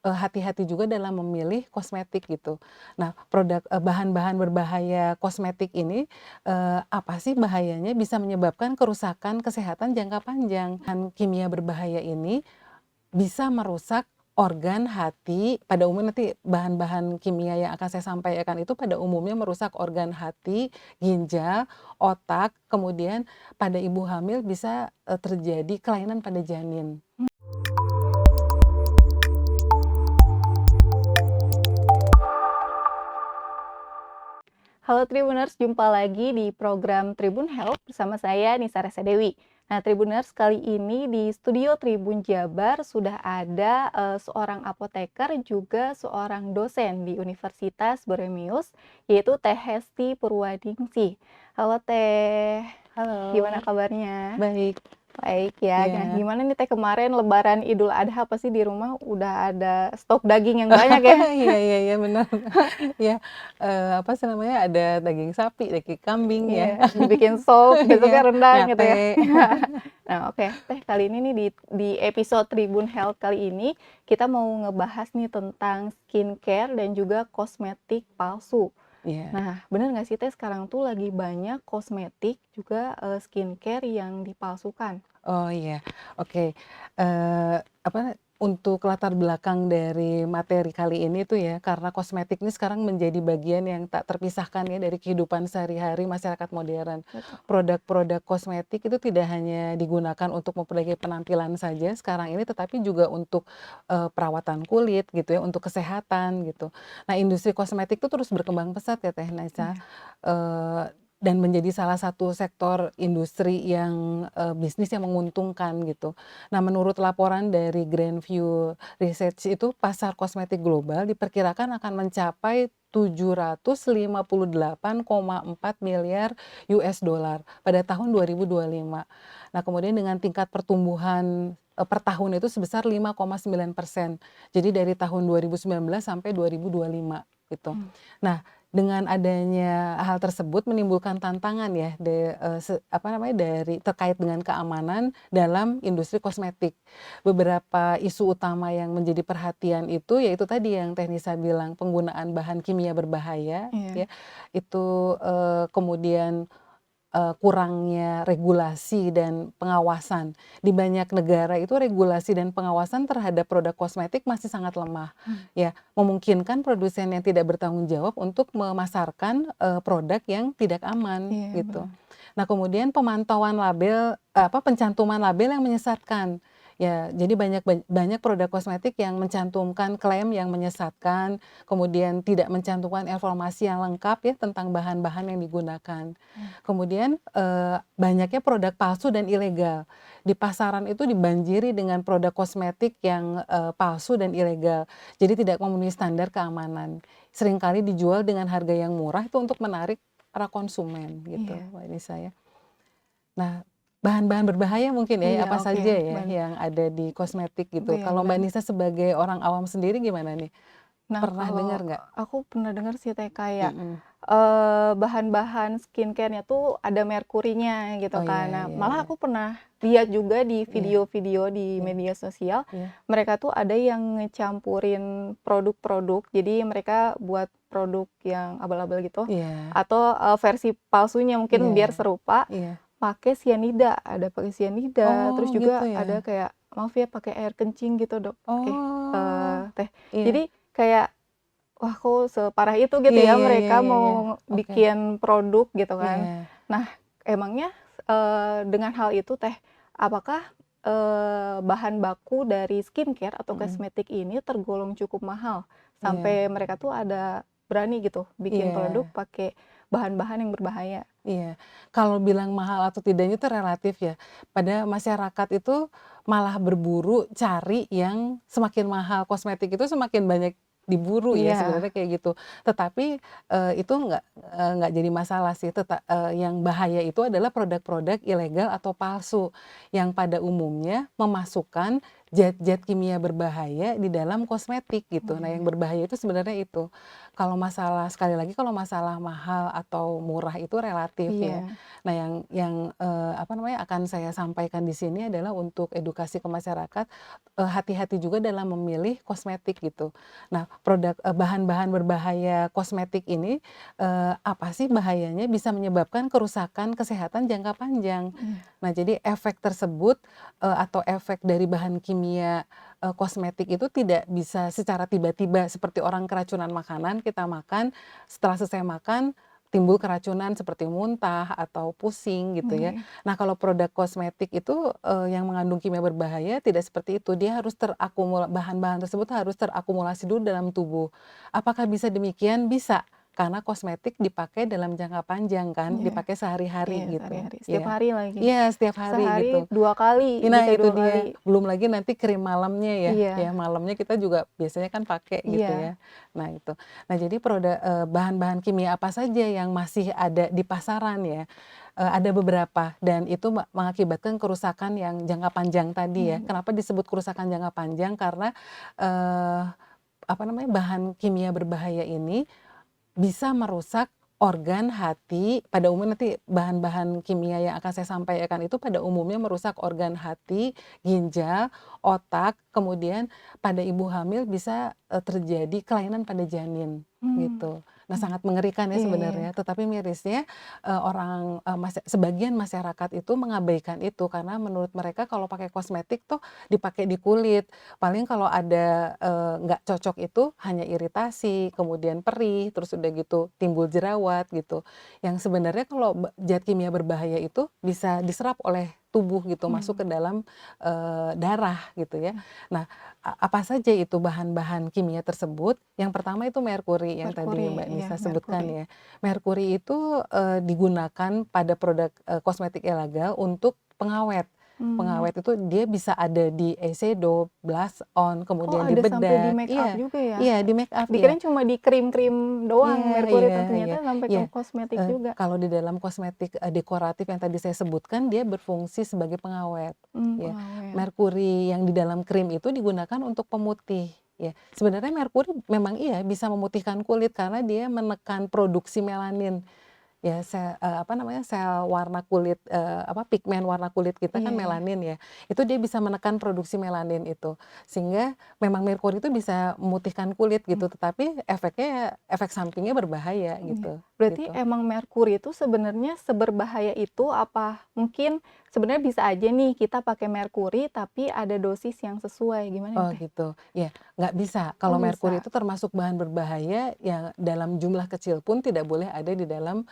hati-hati juga dalam memilih kosmetik gitu. Nah, bahan-bahan berbahaya kosmetik ini, apa sih bahayanya? Bisa menyebabkan kerusakan kesehatan jangka panjang. Bahan kimia berbahaya ini bisa merusak organ, hati, pada umumnya nanti bahan-bahan kimia yang akan saya sampaikan itu pada umumnya merusak organ hati, ginjal, otak, kemudian pada ibu hamil bisa, terjadi kelainan pada janin. Halo Tribuners, jumpa lagi di program Tribun Health bersama saya Nisa Resa Dewi. Nah Tribuners, kali ini di studio Tribun Jabar sudah ada seorang apoteker juga seorang dosen di Universitas Boremius, yaitu Teh Hesti Purwadingsi. Halo Teh, gimana Halo, kabarnya? baik, Baik ya. Nah, ya. gimana nih Teh kemarin Lebaran Idul Adha pasti di rumah udah ada stok daging yang banyak ya? Iya iya iya, benar. Ya, apa sih namanya, ada daging sapi, daging kambing ya. Iya, dibikin sop, Iya, besoknya rendang gitu ya. nyate. Nah, oke. Teh, kali ini nih di episode Tribun Health kali ini, kita mau ngebahas nih tentang skincare dan juga kosmetik palsu. Iya. Nah, bener nggak sih Teh, sekarang tuh lagi banyak kosmetik juga skincare yang dipalsukan? Oh iya, oke. Apa, untuk latar belakang dari materi kali ini tuh ya, karena kosmetik ini sekarang menjadi bagian yang tak terpisahkan ya dari kehidupan sehari-hari masyarakat modern. Betul. Produk-produk kosmetik itu tidak hanya digunakan untuk memperbaiki penampilan saja sekarang ini, tetapi juga untuk, perawatan kulit gitu ya, untuk kesehatan gitu. Nah, industri kosmetik itu terus berkembang pesat ya Teh Naisa, Iya. eee dan menjadi salah satu sektor industri yang, bisnis yang menguntungkan gitu. Nah, menurut laporan dari Grandview Research itu pasar kosmetik global diperkirakan akan mencapai 758,4 miliar US dollar pada tahun 2025. Nah, kemudian dengan tingkat pertumbuhan, per tahun itu sebesar 5,9%. Jadi dari tahun 2019 sampai 2025 gitu. Mmm. Nah, dengan adanya hal tersebut menimbulkan tantangan ya apa namanya, terkait dengan keamanan dalam industri kosmetik. Beberapa isu utama yang menjadi perhatian itu yaitu tadi yang Teh Nisa bilang, penggunaan bahan kimia berbahaya Iya. ya, itu, kemudian kurangnya regulasi dan pengawasan. Di banyak negara itu regulasi dan pengawasan terhadap produk kosmetik masih sangat lemah, Mmm. ya, memungkinkan produsen yang tidak bertanggung jawab untuk memasarkan, produk yang tidak aman, Iya, gitu. benar. Nah, kemudian pemantauan label, pencantuman label yang menyesatkan. Ya, jadi banyak produk kosmetik yang mencantumkan klaim yang menyesatkan, kemudian tidak mencantumkan informasi yang lengkap ya tentang bahan-bahan yang digunakan. Mmm. Kemudian, banyaknya produk palsu dan ilegal. Di pasaran itu dibanjiri dengan produk kosmetik yang, palsu dan ilegal. Jadi tidak memenuhi standar keamanan. Seringkali dijual dengan harga yang murah itu untuk menarik para konsumen gitu, Iya. Mbak Nisa ya. Nah, bahan-bahan berbahaya mungkin ya, Iya, apa oke, saja ya bener. yang ada di kosmetik gitu. Kalau Mbak Bener. Nisa sebagai orang awam sendiri gimana nih? Nah, Pernah kalau dengar nggak? aku pernah dengar sih Teh kayak, Mhm. bahan-bahan skincare-nya tuh ada merkurinya gitu Oh kan. iya Nah, iya malah iya. aku pernah lihat juga di Iya video-video di iya media sosial, iya. mereka tuh ada yang ngecampurin produk-produk, jadi mereka buat produk yang abal-abal gitu, Iya atau, versi palsunya mungkin iya biar serupa, iya. pakai sianida, ada pakai sianida, Oh terus gitu juga ya? ada kayak, maaf ya pakai air kencing gitu Dok, Oh, Teh. iya. Jadi kayak wah, kok separah itu gitu Iya ya iya iya mereka iya iya. mau Oke. bikin produk gitu kan. Iya. Nah, emangnya, dengan hal itu Teh, apakah, bahan baku dari skincare atau Mhm. kosmetik ini tergolong cukup mahal, Iya. sampai mereka tuh ada berani gitu bikin produk Iya. pakai bahan-bahan yang berbahaya? Iya. Kalau bilang mahal atau tidaknya itu relatif ya. Pada masyarakat itu malah berburu cari yang semakin mahal, kosmetik itu semakin banyak diburu ya Iya. sebenarnya kayak gitu. Tetapi, itu nggak jadi masalah sih, yang bahaya itu adalah produk-produk ilegal atau palsu, yang pada umumnya memasukkan zat-zat kimia berbahaya di dalam kosmetik gitu. Nah, yang Iya. berbahaya itu sebenarnya itu. Kalau masalah sekali lagi kalau masalah mahal atau murah itu relatif ya. Iya. Nah, yang apa namanya, akan saya sampaikan di sini adalah untuk edukasi ke masyarakat, hati-hati juga dalam memilih kosmetik gitu. Nah, bahan-bahan berbahaya kosmetik ini, apa sih bahayanya, bisa menyebabkan kerusakan kesehatan jangka panjang. Iya. Nah, jadi efek tersebut, atau efek dari bahan kimia, kosmetik itu tidak bisa secara tiba-tiba seperti orang keracunan makanan, kita makan, setelah selesai makan timbul keracunan seperti muntah atau pusing gitu ya. Iya. Nah, kalau produk kosmetik itu, yang mengandung kimia berbahaya tidak seperti itu, dia harus bahan-bahan tersebut harus terakumulasi dulu dalam tubuh. Apakah bisa demikian? Bisa, karena kosmetik dipakai dalam jangka panjang kan, Iya. dipakai Iya, sehari-hari gitu. sehari-hari. Setiap Iya. hari lagi. Iya, setiap hari Sehari gitu. 2 kali, Nah, bisa itu 2 dia. kali. Belum lagi nanti krim malamnya ya, Iya. malamnya kita juga biasanya kan pakai gitu Iya. ya. Nah itu. Nah jadi bahan-bahan kimia apa saja yang masih ada di pasaran ya, ada beberapa dan itu mengakibatkan kerusakan yang jangka panjang tadi ya. Iya. Kenapa disebut kerusakan jangka panjang? Karena, eee, apa namanya, bahan kimia berbahaya ini bisa merusak organ, hati, pada umumnya nanti bahan-bahan kimia yang akan saya sampaikan itu pada umumnya merusak organ hati, ginjal, otak, kemudian pada ibu hamil bisa, terjadi kelainan pada janin, Mmm. gitu. Nah, Iya. sangat mengerikan ya Iya, iya. sebenarnya, tetapi mirisnya, sebagian masyarakat itu mengabaikan itu, karena menurut mereka kalau pakai kosmetik tuh dipakai di kulit. Paling kalau ada, nggak cocok itu hanya iritasi, kemudian perih, terus udah gitu timbul jerawat gitu. Yang sebenarnya kalau zat kimia berbahaya itu bisa diserap oleh tubuh gitu, masuk Mmm. ke dalam, darah gitu ya. Mmm. Nah, apa saja itu bahan-bahan kimia tersebut? Yang pertama itu merkuri yang tadi Merkuri, Mbak iya, Nisa sebutkan merkuri. ya. Merkuri itu, digunakan pada produk, kosmetik ilegal untuk pengawet. Mmm. Pengawet itu dia bisa ada di eyeshadow, blush on, Oh, kemudian di ada sampai di bedak. make up Iya, juga ya? iya di make up, iya. Dikirain cuma di krim-krim doang Iya, merkuri, iya, iya, ternyata sampai ke iya. kosmetik juga. Kalau di dalam kosmetik, dekoratif yang tadi saya sebutkan, dia berfungsi sebagai pengawet, ya. Pengawet. Merkuri yang di dalam krim itu digunakan untuk pemutih, ya. Sebenarnya merkuri memang iya bisa memutihkan kulit karena dia menekan produksi melanin. Ya, apa namanya, sel warna kulit, apa, pigmen warna kulit kita kan Iya, iya. melanin ya, itu dia bisa menekan produksi melanin itu. Sehingga memang merkuri itu bisa memutihkan kulit Mmm. gitu, tetapi efek sampingnya berbahaya Iya. gitu, Berarti gitu. emang merkuri itu sebenarnya seberbahaya itu apa mungkin sebenarnya bisa aja nih kita pakai merkuri tapi ada dosis yang sesuai, gimana nih, Oh Teh? gitu, ya nggak bisa. Oh, Kalau merkuri bisa? itu termasuk bahan berbahaya yang dalam jumlah kecil pun tidak boleh ada di dalam,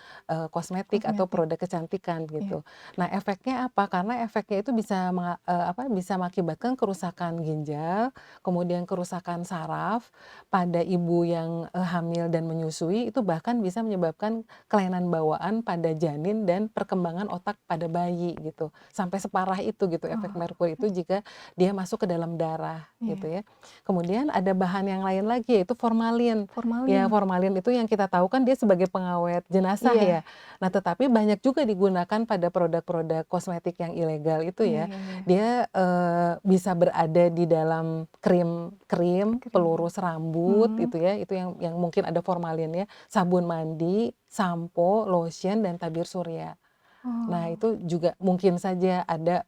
kosmetik atau Kosmetik. produk kecantikan Iya. gitu. Nah, efeknya apa? Karena efeknya itu bisa mengakibatkan kerusakan ginjal, kemudian kerusakan saraf pada ibu yang, hamil dan menyusui, itu bahkan bisa menyebabkan kelainan bawaan pada janin dan perkembangan otak pada bayi gitu. Sampai separah itu gitu efek Oh, merkuri itu jika dia masuk ke dalam darah gitu iya. ya. Kemudian ada bahan yang lain lagi yaitu formalin. Ya, Formalin? formalin itu yang kita tahu kan dia sebagai pengawet jenazah Iya. ya. Nah, tetapi banyak juga digunakan pada produk-produk kosmetik yang ilegal itu Iya, ya. iya, iya. Dia, bisa berada di dalam krim Krim. pelurus rambut Mmm. itu ya, itu yang mungkin ada formalinnya, sabun mandi, sampo, lotion, dan tabir surya. Nah, Oh. itu juga mungkin saja ada,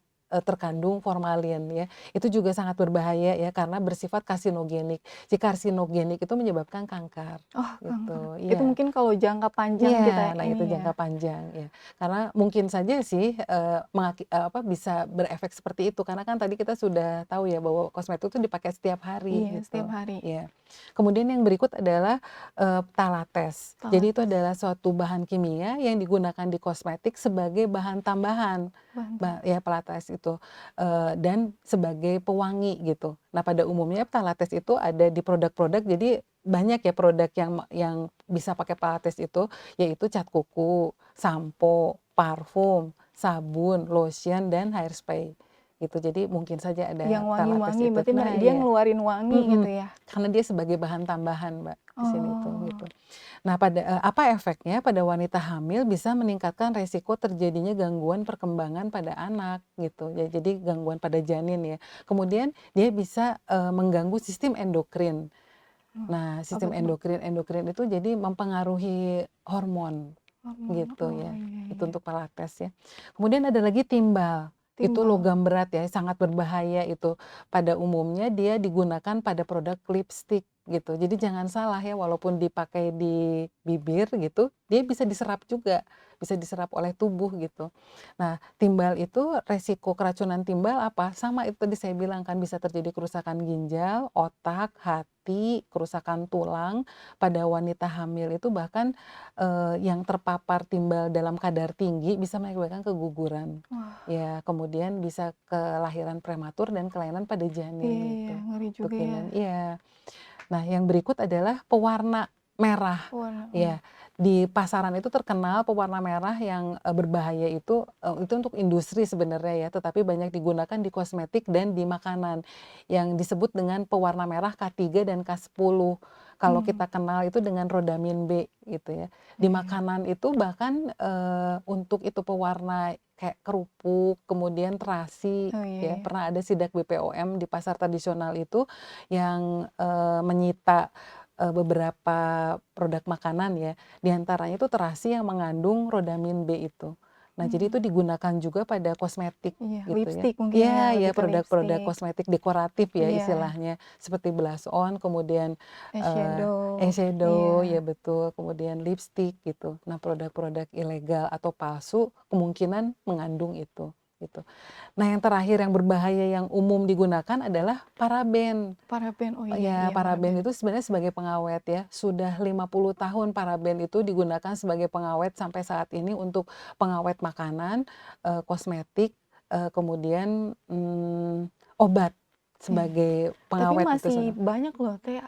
terkandung formalin ya. Itu juga sangat berbahaya ya karena bersifat karsinogenik. Si karsinogenik itu menyebabkan kanker, Oh, kanker. gitu. Itu Iya. mungkin kalau jangka panjang kita Iya, nah itu ini ya? jangka panjang ya. Karena mungkin saja sih, bisa berefek seperti itu karena kan tadi kita sudah tahu ya bahwa kosmetik itu dipakai setiap hari Iya, setiap gitu. hari. Iya. Kemudian yang berikut adalah, phtalates. Jadi itu Pilates. adalah suatu bahan kimia yang digunakan di kosmetik sebagai bahan tambahan. Bantu. Ya pilates itu, dan sebagai pewangi gitu. Nah, pada umumnya pilates itu ada di produk-produk, jadi banyak ya produk yang bisa pakai pilates itu, yaitu cat kuku, sampo, parfum, sabun, lotion, dan hairspray gitu. Jadi mungkin saja Yang ada talates wangi-wangi, itu. berarti Nah dia iya, ngeluarin wangi gitu mhm, ya? karena dia sebagai bahan tambahan, Mbak, di sini tuh Oh, gitu. Nah apa efeknya? Pada wanita hamil bisa meningkatkan resiko terjadinya gangguan perkembangan pada anak gitu, ya jadi gangguan pada janin ya. Kemudian dia bisa, mengganggu sistem endokrin. oh, Nah, apa sistem tuh, Mbak? endokrin itu jadi mempengaruhi hormon. Hormon, Gitu oh ya, iya itu iya. untuk pilates ya. Kemudian ada lagi timbal, itu Timbal, logam berat ya, sangat berbahaya itu. Pada umumnya dia digunakan pada produk lipstik gitu. Jadi jangan salah ya, walaupun dipakai di bibir gitu, dia bisa diserap juga, bisa diserap oleh tubuh gitu. Nah, timbal itu resiko keracunan timbal apa? Sama itu tadi saya bilang kan bisa terjadi kerusakan ginjal, otak, hati, kerusakan tulang. Pada wanita hamil itu bahkan yang terpapar timbal dalam kadar tinggi bisa mengakibatkan keguguran. wah, Ya, kemudian bisa kelahiran prematur dan kelainan pada janin iya iya, gitu, ngeri untuk juga ya. janin iya. Nah, yang berikut adalah pewarna merah. Warna, Ya, di pasaran itu terkenal pewarna merah yang, berbahaya itu untuk industri sebenarnya ya, tetapi banyak digunakan di kosmetik dan di makanan, yang disebut dengan pewarna merah K3 dan K10. Kalau mmm, kita kenal itu dengan rodamin B gitu ya. Di iya iya. makanan itu bahkan, untuk itu pewarna kayak kerupuk, kemudian terasi Oh iya ya, iya. pernah ada sidak BPOM di pasar tradisional itu yang, menyita, beberapa produk makanan ya, di antaranya itu terasi yang mengandung rodamin B itu. Nah, jadi Mmm, itu digunakan juga pada kosmetik iya, gitu ya. lipstik mungkin ya, Iya ya, lebih ke produk-produk lipstik. kosmetik dekoratif ya Iya, istilahnya, seperti blush on, kemudian, eyeshadow, eyeshadow, ya iya. betul, kemudian lipstik gitu. Nah, produk-produk ilegal atau palsu kemungkinan mengandung itu, gitu. Nah, yang terakhir yang berbahaya yang umum digunakan adalah paraben. Paraben, oh iya Ya, iya paraben paraben. itu sebenarnya sebagai pengawet ya. Sudah 50 tahun paraben itu digunakan sebagai pengawet sampai saat ini untuk pengawet makanan, kosmetik, kemudian, obat Iya. sebagai Tapi pengawet itu masih sudah. banyak loh Teh,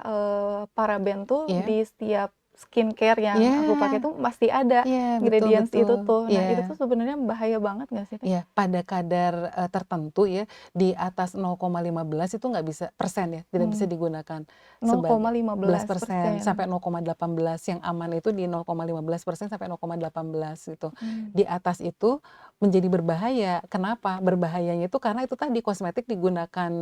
paraben tuh Iya, di setiap skincare yang aku pakai iya, tuh masih ada iya, betul ingredients betul, itu tuh. Nah, iya. itu tuh sebenarnya bahaya banget nggak sih Teh? Iya, pada kadar, tertentu ya, di atas 0,15 itu nggak bisa persen ya, tidak bisa Mmm, digunakan sebagai 11% 0,15%. sampai 0,18, yang aman itu di 0,15% sampai 0,18 gitu. Mmm, Di atas itu menjadi berbahaya, kenapa? Berbahayanya itu karena itu tadi kosmetik digunakan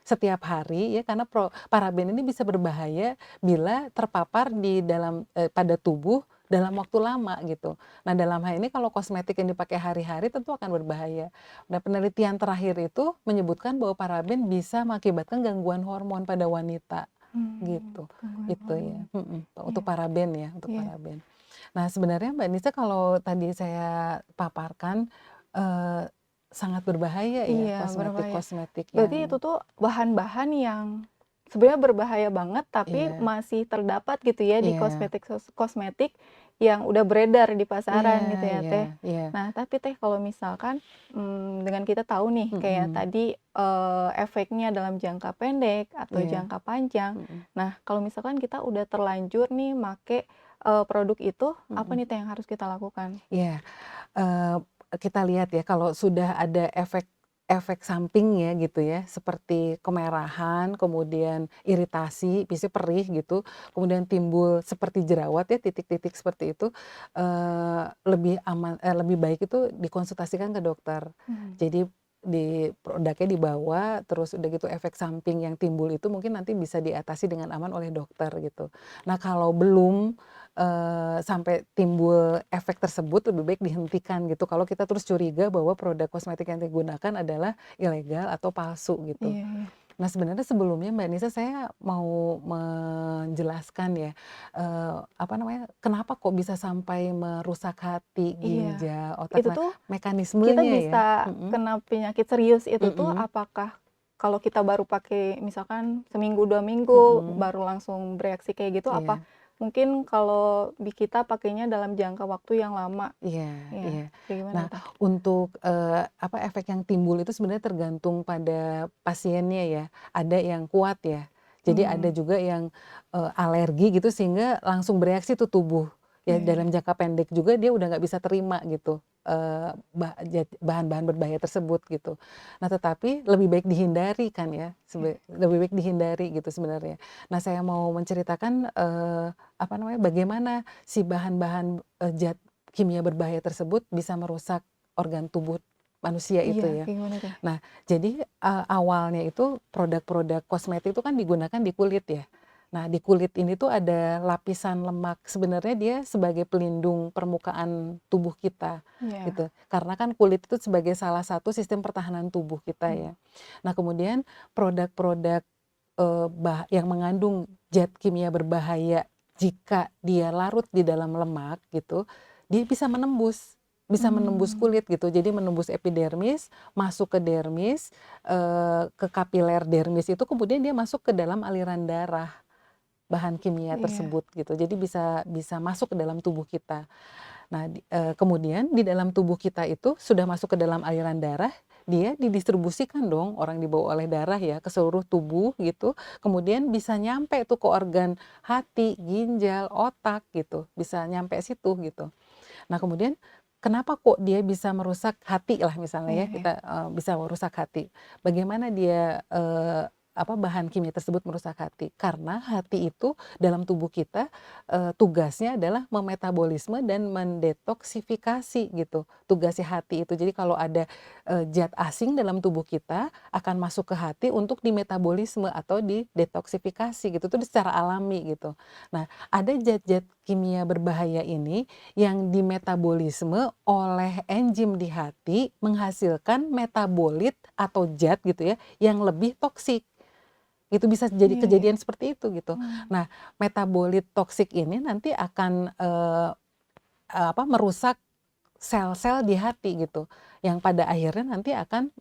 setiap hari ya, karena paraben ini bisa berbahaya bila terpapar di dalam, pada tubuh dalam waktu lama gitu. Nah, dalam hal ini kalau kosmetik yang dipakai hari-hari tentu akan berbahaya. Nah, penelitian terakhir itu menyebutkan bahwa paraben bisa mengakibatkan gangguan hormon pada wanita, gitu. gangguan Itu ya, hormon. untuk Iya paraben ya, untuk iya paraben. Nah, sebenarnya Mbak Nisa kalau tadi saya paparkan, eee, sangat berbahaya ya iya, berbahaya. kosmetik-kosmetik Berarti itu yang tuh bahan-bahan yang sebenarnya berbahaya banget, tapi iya masih terdapat gitu ya di iya kosmetik yang udah beredar di iya pasaran gitu ya, iya Teh. iya, Nah, tapi Teh kalau misalkan, dengan kita tahu nih kayak mhm, tadi, efeknya dalam jangka pendek atau iya, jangka panjang. mhm Nah, kalau misalkan kita udah terlanjur nih make, produk itu, apa mhm, nih Teh yang harus kita lakukan? iya. Eee, kita lihat ya kalau sudah ada efek efek sampingnya gitu ya, seperti kemerahan, kemudian iritasi, biasanya perih gitu, kemudian timbul seperti jerawat ya, titik-titik seperti itu, lebih baik itu dikonsultasikan ke dokter. Mmm, Jadi produknya dibawa, terus udah gitu efek samping yang timbul itu mungkin nanti bisa diatasi dengan aman oleh dokter gitu. Nah, kalau belum sampai timbul efek tersebut lebih baik dihentikan gitu, kalau kita terus curiga bahwa produk kosmetik yang digunakan adalah ilegal atau palsu gitu. iya iya. Nah, sebenarnya sebelumnya Mbak Nisa saya mau menjelaskan ya, apa namanya, kenapa kok bisa sampai merusak hati, Iya, ginjal, otak. itu Nah, tuh kita mekanismenya ya, bisa kena penyakit serius itu tuh mhm, apakah kalau kita baru pakai misalkan seminggu, 2 minggu, mhm, baru langsung bereaksi kayak gitu, apa iya. mungkin kalau kita pakainya dalam jangka waktu yang lama? Iya iya. Iya, kayak gimana Nah, tuh? untuk, apa, efek yang timbul itu sebenarnya tergantung pada pasiennya ya. Ada yang kuat ya, jadi ada Mmm, juga yang, alergi gitu sehingga langsung bereaksi tuh tubuh. Ya iya iya. dalam jangka pendek juga dia udah nggak bisa terima gitu. bahan-bahan berbahaya tersebut gitu. Nah, tetapi lebih baik dihindari kan ya, lebih baik dihindari gitu sebenarnya. Nah, saya mau menceritakan, apa namanya, bagaimana si bahan-bahan, zat kimia berbahaya tersebut bisa merusak organ tubuh manusia Iya, itu ya. kayak gimana tuh? Nah, jadi, awalnya itu produk-produk kosmetik itu kan digunakan di kulit ya. Nah, di kulit ini tuh ada lapisan lemak, sebenarnya dia sebagai pelindung permukaan tubuh kita, Iya. gitu. Karena kan kulit itu sebagai salah satu sistem pertahanan tubuh kita Mmm. ya. Nah, kemudian produk-produk, yang mengandung zat kimia berbahaya jika dia larut di dalam lemak gitu, dia bisa menembus Mmm. kulit gitu. Jadi menembus epidermis, masuk ke dermis, ke kapiler dermis itu kemudian dia masuk ke dalam aliran darah, bahan kimia Iya. tersebut gitu. Jadi bisa bisa masuk ke dalam tubuh kita. Nah, kemudian di dalam tubuh kita itu sudah masuk ke dalam aliran darah, dia didistribusikan dong, orang dibawa oleh darah ya ke seluruh tubuh gitu, kemudian bisa nyampe tuh ke organ hati, ginjal, otak gitu, bisa nyampe situ gitu. Nah, kemudian kenapa kok dia bisa merusak hati lah misalnya Iya ya, iya. kita, bisa merusak hati. Bagaimana dia, bahan kimia tersebut merusak hati? Karena hati itu dalam tubuh kita, tugasnya adalah memetabolisme dan mendetoksifikasi gitu, tugasnya hati itu. Jadi kalau ada, zat asing dalam tubuh kita akan masuk ke hati untuk dimetabolisme atau didetoksifikasi gitu, itu secara alami gitu. Nah, ada zat-zat kimia berbahaya ini yang dimetabolisme oleh enzim di hati menghasilkan metabolit atau zat gitu ya, yang lebih toksik. Itu bisa jadi Iya iya. kejadian seperti itu gitu. Mmm. Nah, metabolit toksik ini nanti akan, merusak sel-sel di hati gitu, yang pada akhirnya nanti akan,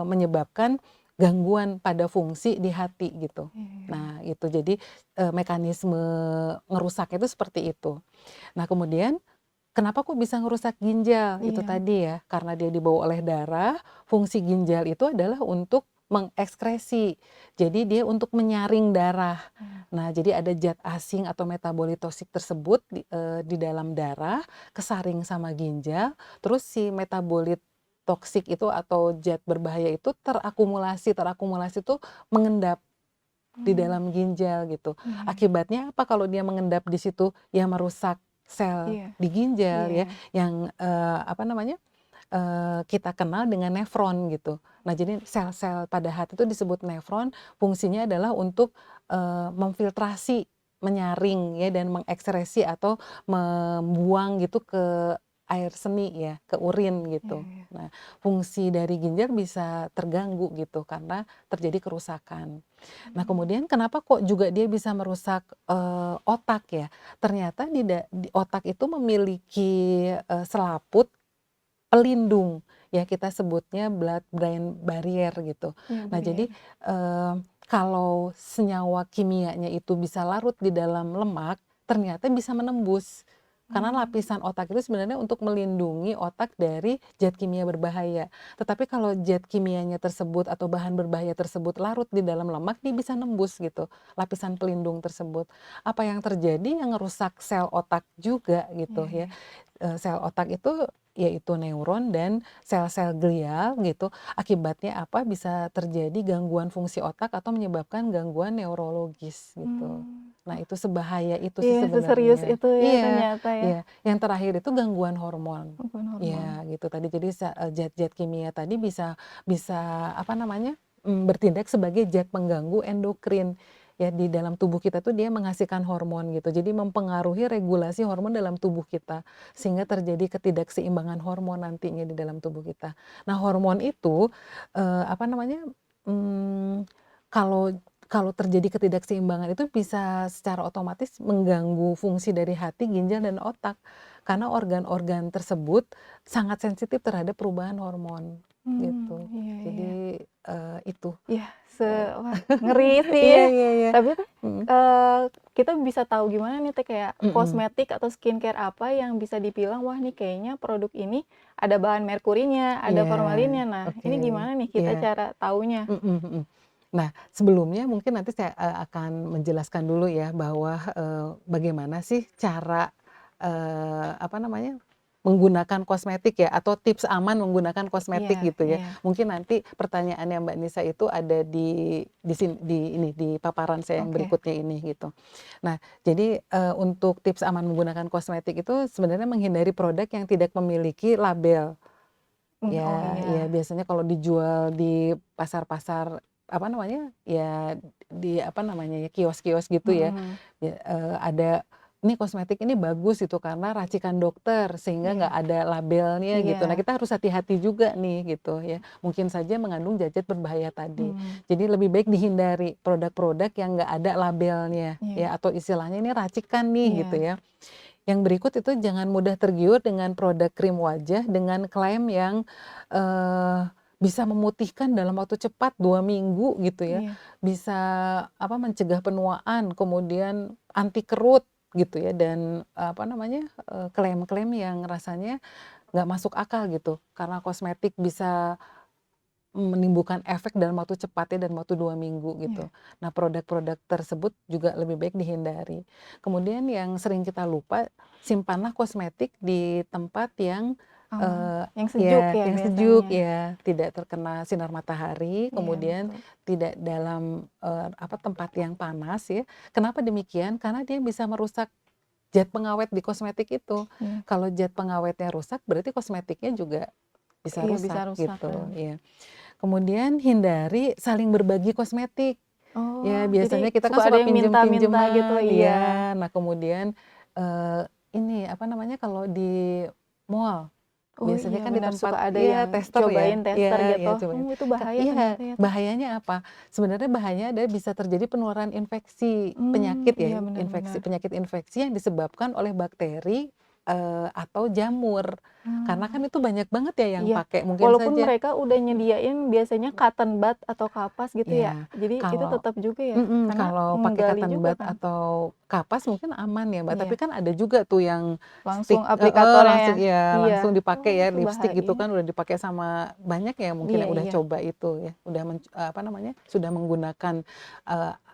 menyebabkan gangguan pada fungsi di hati gitu. Iya. Nah itu jadi, mekanisme ngerusak itu seperti itu. Nah, kemudian kenapa kok bisa ngerusak ginjal? Itu Iya. tadi ya, karena dia dibawa oleh darah, fungsi ginjal itu adalah untuk mengekskresi. Jadi dia untuk menyaring darah. Mmm. Nah, jadi ada zat asing atau metabolit toksik tersebut di dalam darah, kesaring sama ginjal, terus si metabolit toksik itu atau zat berbahaya itu terakumulasi terakumulasi tuh mengendap di Mmm. dalam ginjal gitu. Iya. Akibatnya apa kalau dia mengendap di situ? Ya merusak sel Iya. di ginjal ya, Iya. yang, kita kenal dengan nefron gitu. Nah, jadi sel-sel pada hati itu disebut nefron, fungsinya adalah untuk, memfiltrasi, menyaring ya dan mengekskresi atau membuang gitu ke air seni ya, ke urin Iya gitu. iya. Nah, fungsi dari ginjal bisa terganggu gitu karena terjadi kerusakan. Nah, Mmm. kemudian kenapa kok juga dia bisa merusak, otak ya? Ternyata di otak itu memiliki, selaput pelindung, ya kita sebutnya blood brain barrier gitu. Iya, Nah, jadi, barrier. kalau senyawa kimianya itu bisa larut di dalam lemak, ternyata bisa menembus. Karena Mmm. lapisan otak itu sebenarnya untuk melindungi otak dari zat kimia berbahaya. Tetapi kalau zat kimianya tersebut atau bahan berbahaya tersebut larut di dalam lemak, dia bisa nembus gitu, lapisan pelindung tersebut. Apa yang terjadi? Yang ngerusak sel otak juga Iya gitu ya. iya. Sel otak itu yaitu neuron dan sel-sel glial gitu, akibatnya apa, bisa terjadi gangguan fungsi otak atau menyebabkan gangguan neurologis gitu. Mmm. Nah, itu sebahaya itu sih Iya, seserius sebenarnya. itu ya Iya ternyata ya, iya, yang terakhir itu gangguan hormon. gangguan hormon. Iya, gitu tadi. Jadi zat-zat kimia tadi bisa bisa apa namanya, bertindak sebagai zat pengganggu endokrin. Ya, di dalam tubuh kita tuh dia menghasilkan hormon gitu. Jadi mempengaruhi regulasi hormon dalam tubuh kita, sehingga terjadi ketidakseimbangan hormon nantinya di dalam tubuh kita. Nah, hormon itu, apa namanya, mmm, kalau kalau terjadi ketidakseimbangan itu bisa secara otomatis mengganggu fungsi dari hati, ginjal, dan otak. Karena organ-organ tersebut sangat sensitif terhadap perubahan hormon, gitu. Iya iya. Jadi, itu, Iya, eee wah, ngeri sih iya ya. iya iya, Tapi tuh, mhm, kita bisa tahu gimana nih Teh, kayak mhm, kosmetik atau skincare apa yang bisa dibilang, "Wah nih kayaknya produk ini ada bahan merkurinya, ada iya, formalinnya." Nah, oke, ini gimana nih kita iya, cara taunya? mhm mhm. Nah, sebelumnya mungkin nanti saya, akan menjelaskan dulu ya bahwa, bagaimana sih cara, apa namanya, menggunakan kosmetik ya, atau tips aman menggunakan kosmetik Iya gitu ya. iya. Mungkin nanti pertanyaannya Mbak Nisa itu ada di paparan saya yang Oke. berikutnya ini gitu. Nah, jadi, untuk tips aman menggunakan kosmetik itu sebenarnya menghindari produk yang tidak memiliki label. Oh Ya iya. biasanya kalau dijual di pasar-pasar, apa namanya, ya di apa namanya ya, kios-kios gitu ya, Mhm. ada, "Ini kosmetik ini bagus itu karena racikan dokter," sehingga nggak Iya. ada labelnya gitu. Nah, Iya. kita harus hati-hati juga nih gitu ya, mungkin saja mengandung zat-zat berbahaya tadi. Mmm. Jadi lebih baik dihindari produk-produk yang nggak ada labelnya Iya. ya, atau istilahnya ini racikan nih gitu Iya. ya. Yang berikut itu jangan mudah tergiur dengan produk krim wajah dengan klaim yang, bisa memutihkan dalam waktu cepat 2 minggu gitu ya, Iya. bisa apa, mencegah penuaan, kemudian anti kerut gitu ya, dan apa namanya, klaim-klaim yang rasanya nggak masuk akal gitu, karena kosmetik bisa menimbulkan efek dalam waktu cepat ya, dalam waktu 2 minggu Iya. gitu. Nah, produk-produk tersebut juga lebih baik dihindari. Kemudian yang sering kita lupa, simpanlah kosmetik di tempat yang, Aman. Yang sejuk ya yang sejuk biasanya. ya, tidak terkena sinar matahari, Iya kemudian betul. tidak dalam, apa, tempat yang panas ya. Kenapa demikian? Karena dia bisa merusak zat pengawet di kosmetik itu. Iya. Kalau zat pengawetnya rusak, berarti kosmetiknya juga bisa Iya bisa rusak rusak gitu, ya. ya. Kemudian hindari saling berbagi kosmetik. Ya Oh, jadi biasanya kita kan suka ada suka yang minta-minta gitu, pinjem-pinjeman iya. ya. Nah kemudian, ini apa namanya, kalau di mall, Oh biasanya iya kan di benar, tempat suka ada iya yang tester ya, cobain tester gitu. cobain. Itu bahaya Iya, ternyata ya, Teh. bahayanya apa? Sebenarnya bahayanya ada bisa terjadi penularan infeksi penyakit ya, Iya benar benar. penyakit infeksi yang disebabkan oleh bakteri, atau jamur. Karena kan Mmm. itu banyak banget ya yang Iya, pakai, mungkin walaupun saja mereka udah nyediain biasanya cotton bud atau kapas gitu ya, ya, jadi itu kalau tetap juga ya, karena kalau pakai menggali cotton juga bud kan? atau kapas mungkin aman ya, Mbak, tapi Iya, kan ada juga tuh yang langsung stick aplikatornya ya? langsung ya, Iya. langsung Oh dipakai ya, itu lipstik gitu bahaya. kan udah dipakai sama banyak ya mungkin Iya yang udah iya. coba itu ya, udah apa namanya, sudah menggunakan,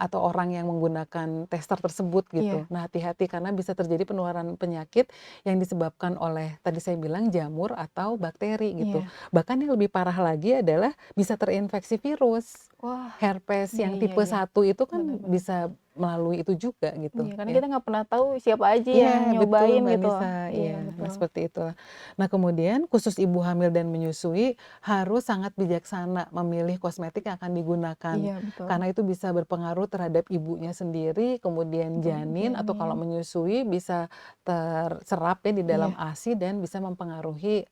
atau orang yang menggunakan tester tersebut gitu. Iya Nah, hati-hati karena bisa terjadi penularan penyakit yang disebabkan oleh tadi saya bilang jamur atau bakteri gitu. iya. Bahkan yang lebih parah lagi adalah bisa terinfeksi virus. Wah, Herpes iya yang iya tipe iya. 1 itu kan Benar benar. bisa melalui itu juga gitu Iya, karena ya. kita nggak pernah tahu siapa aja yang Iya betul nyobain Mbak gitu. Nisa, Iya iya. Nah betul. seperti itulah. Nah kemudian khusus ibu hamil dan menyusui harus sangat bijaksana memilih kosmetik yang akan digunakan. Iya betul. Karena itu bisa berpengaruh terhadap ibunya sendiri, kemudian janin atau kalau Janin. menyusui bisa terserap ya di dalam Iya. ASI dan bisa mempengaruhi,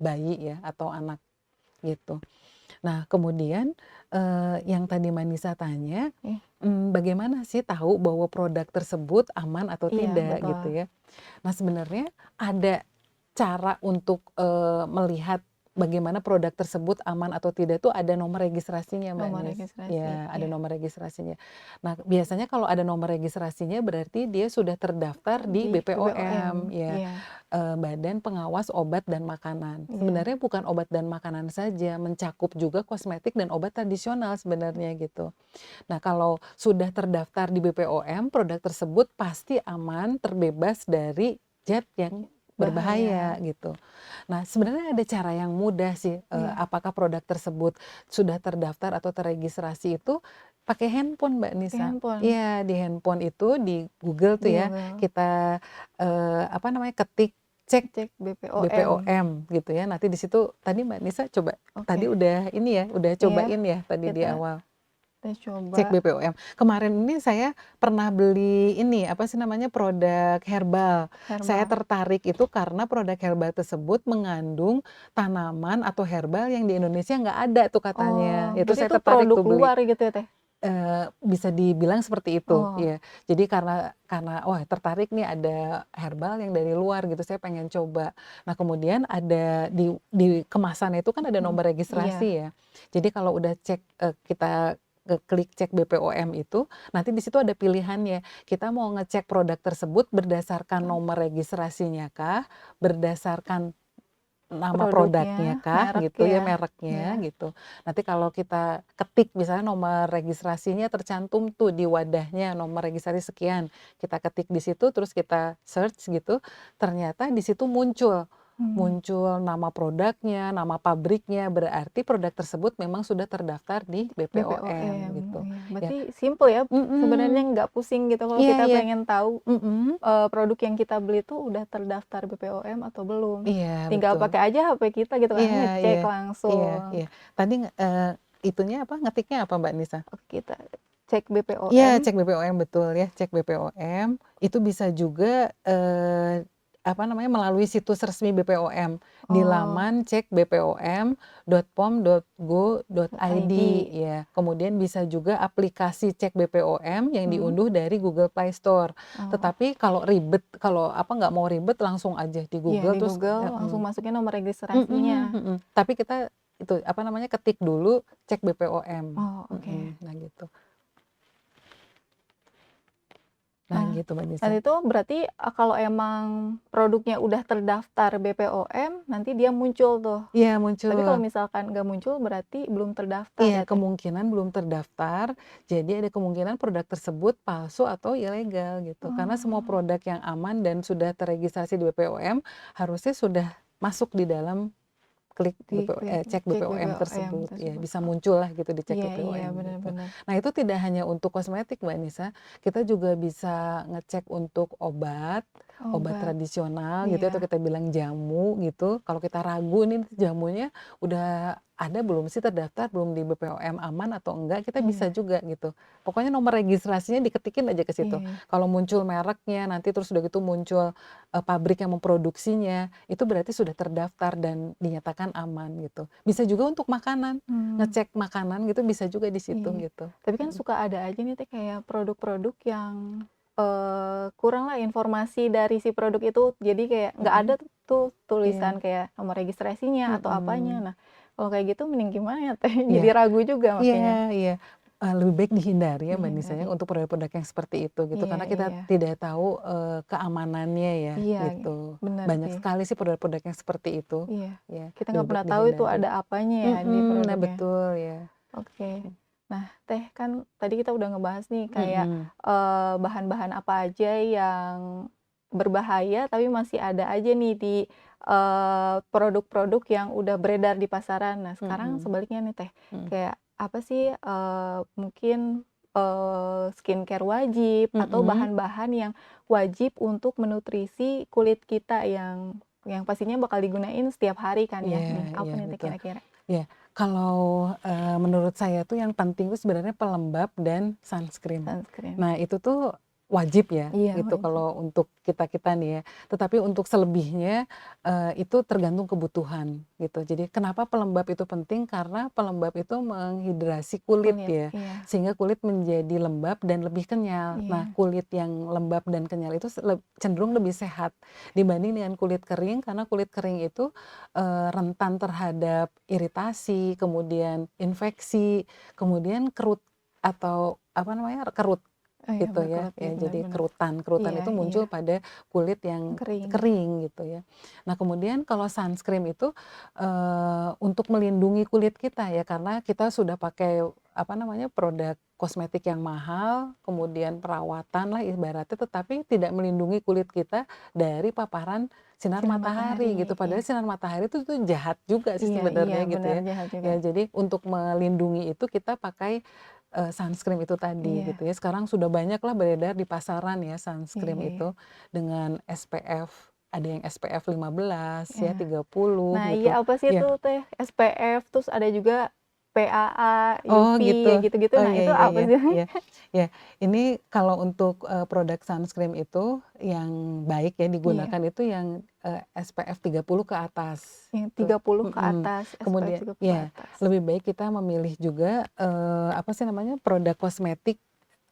bayi ya atau anak gitu. Nah, kemudian, yang tadi Mbak Nisa tanya, Iya. bagaimana sih tahu bahwa produk tersebut aman atau Iya tidak betul. gitu ya. Nah, sebenarnya ada cara untuk, melihat bagaimana produk tersebut aman atau tidak tuh ada nomor registrasinya Mbak Nomor Nis. registrasi, Ya, ada iya. nomor registrasinya. Nah, biasanya kalau ada nomor registrasinya berarti dia sudah terdaftar di Di BPOM, BPOM ya. iya Badan Pengawas Obat dan Makanan. iya. Sebenarnya bukan obat dan makanan saja, mencakup juga kosmetik dan obat tradisional sebenarnya gitu. Nah, kalau sudah terdaftar di BPOM, produk tersebut pasti aman, terbebas dari zat yang berbahaya Bahaya. gitu. Nah, sebenarnya ada cara yang mudah sih, Iya, apakah produk tersebut sudah terdaftar atau terregistrasi itu pakai handphone Mbak pakai Nisa. handphone, Iya, di handphone itu di Google di tuh ya, Google, kita, apa namanya, ketik cek cek BPOM. BPOM gitu ya. Nanti di situ tadi Mbak Nisa coba tadi Oke, udah ini ya, udah iya cobain ya tadi di kita awal, kita coba cek BPOM. Kemarin ini saya pernah beli ini, apa sih namanya, produk herbal. Saya herbal. tertarik itu karena produk herbal tersebut mengandung tanaman atau herbal yang di Indonesia nggak ada tuh katanya. Oh, Itu berarti saya itu tertarik produk tuh beli. luar gitu ya, Teh? Bisa dibilang seperti itu, Oh, ya. Jadi karena wah tertarik nih ada herbal yang dari luar gitu, saya pengen coba. Nah kemudian ada di kemasannya itu kan ada mhm, nomor iya, registrasi ya. Jadi kalau udah cek, kita klik cek BPOM itu, nanti di situ ada pilihannya. Kita mau ngecek produk tersebut berdasarkan nomor registrasinya kah, berdasarkan nama produknya Produknya, kah merek gitu ya, ya. mereknya Iya. gitu. Nanti kalau kita ketik misalnya nomor registrasinya tercantum tuh di wadahnya, nomor registrasi sekian, kita ketik di situ terus kita search gitu, ternyata di situ muncul Mmm. muncul nama produknya, nama pabriknya, berarti produk tersebut memang sudah terdaftar di BPOM BPOM, gitu. iya. Ya Berarti simpel ya, sebenarnya mhm, nggak pusing gitu kalau iya kita iya, pengen tahu, mhm, produk yang kita beli tuh udah terdaftar BPOM atau belum. iya Tinggal betul. pakai aja HP kita gitu kan, Iya ngecek iya, iya langsung. iya. Tadi itunya apa, ngetiknya apa Mbak Nisa? Kita cek Iya, BPOM. cek BPOM, betul ya, cek BPOM. Itu bisa juga, apa namanya, melalui situs resmi BPOM, di Oh, laman cek bpom.pom.go.id .id. ya. Kemudian bisa juga aplikasi cek BPOM yang Mhm. diunduh dari Google Play Store. Oh, Tetapi kalau ribet, kalau apa, nggak mau ribet langsung aja di iya Google di terus Google langsung masukin nomor registrasinya. Tapi kita itu, apa namanya, ketik dulu cek BPOM, Oh, oke. nah gitu. Nah Nah, gitu Mbak dan Nisa. itu berarti, kalau emang produknya udah terdaftar BPOM, nanti dia muncul tuh. Iya Tapi kalau muncul. misalkan nggak muncul berarti belum terdaftar Iya ya, Teh? kemungkinan belum terdaftar, jadi ada kemungkinan produk tersebut palsu atau ilegal gitu. Karena semua Oh, produk yang aman dan sudah terregistrasi di BPOM harusnya sudah masuk di dalam klik diklik cek cek BPOM BPOM tersebut, ya tersebut. bisa Oh, muncul lah gitu di cek iya iya, BPOM benar gitu. benar. Nah itu tidak hanya untuk kosmetik Mbak Nisa, kita juga bisa ngecek untuk obat, obat Obat, tradisional gitu atau iya kita bilang jamu gitu. Kalau kita ragu nih jamunya udah ada belum sih terdaftar, belum di BPOM aman atau enggak, kita bisa iya juga gitu. Pokoknya nomor registrasinya diketikin aja ke iya situ. iya. Kalau muncul mereknya, nanti terus udah gitu muncul, pabrik yang memproduksinya, itu berarti sudah terdaftar dan dinyatakan aman gitu. Bisa juga untuk makanan, Mmm, ngecek makanan gitu bisa juga di situ iya. gitu. Tapi kan Mhm, suka ada aja nih, Teh, kayak produk-produk yang, kuranglah informasi dari si produk itu. Jadi kayak nggak ada mhm, tuh tulisan iya, kayak nomor registrasinya atau apanya. mhm, Nah, kalau kayak gitu mending gimana ya, Teh? iya. Jadi ragu juga Iya makanya. iya, lebih baik dihindari ya Mbak Nisa ya Dihindari. untuk produk-produk yang seperti itu gitu, Iya karena kita iya. tidak tahu, keamanannya ya Iya, gitu. bener Banyak sih. sekali sih produk-produk yang seperti itu, Iya. ya Kita lebih nggak baik pernah tahu itu dihindari. ada apanya ya di Nah produknya. betul ya. Oke. Nah, Teh, kan tadi kita udah ngebahas nih kayak, Mhm, bahan-bahan apa aja yang berbahaya, tapi masih ada aja nih di, produk-produk yang udah beredar di pasaran. Nah, sekarang mhm, sebaliknya nih, Teh, mhm, kayak apa sih, mungkin, skincare wajib atau mhm, bahan-bahan yang wajib untuk menutrisi kulit kita yang pastinya bakal digunain setiap hari kan iya ya. Nih, iya apa nih, Teh, betul. kira-kira? Ya, kalau, menurut saya tuh yang penting itu sebenarnya pelembab dan sunscreen. Sunscreen. Nah, itu tuh wajib ya, Iya, gitu wajib. kalau untuk kita-kita nih ya. Tetapi untuk selebihnya, itu tergantung kebutuhan, gitu. Jadi kenapa pelembab itu penting, karena pelembab itu menghidrasi kulit Kulit, ya, iya sehingga kulit menjadi lembab dan lebih kenyal. Nah, iya kulit yang lembab dan kenyal itu cenderung lebih sehat dibanding dengan kulit kering, karena kulit kering itu rentan terhadap iritasi, kemudian infeksi, kemudian kerut atau apa namanya, kerut oh iya gitu ya. berkerut ya, Ya benar jadi benar. kerutan Iya itu iya, muncul pada kulit yang kering. kering gitu ya. Nah kemudian kalau sunscreen itu, untuk melindungi kulit kita ya, karena kita sudah pakai apa namanya, produk kosmetik yang mahal, kemudian perawatan lah ibaratnya, tetapi tidak melindungi kulit kita dari paparan sinar Sinar matahari matahari, gitu. iya. Padahal sinar matahari itu tuh jahat juga sih Iya iya, sebenarnya gitu benar, ya. jahat juga. Ya jadi untuk melindungi itu kita pakai, sunscreen itu tadi gitu Iya, ya. Sekarang sudah banyak lah beredar di pasaran ya sunscreen iya iya. itu dengan SPF, ada yang SPF 15 ya, Iya. 30 Nah iya, gitu. apa sih Ya, itu Teh, SPF, terus ada juga PAA, oh UV, gitu. kayak gitu-gitu. Oh Nah iya itu iya apa iya sih? iya. Ya, ini kalau untuk, produk sunscreen itu yang baik ya Iya, digunakan itu yang, SPF 30 ke atas yang tuh, 30 ke atas, SPF kemudian 30 ke ya, atas. lebih baik kita memilih juga, apa sih namanya, produk kosmetik,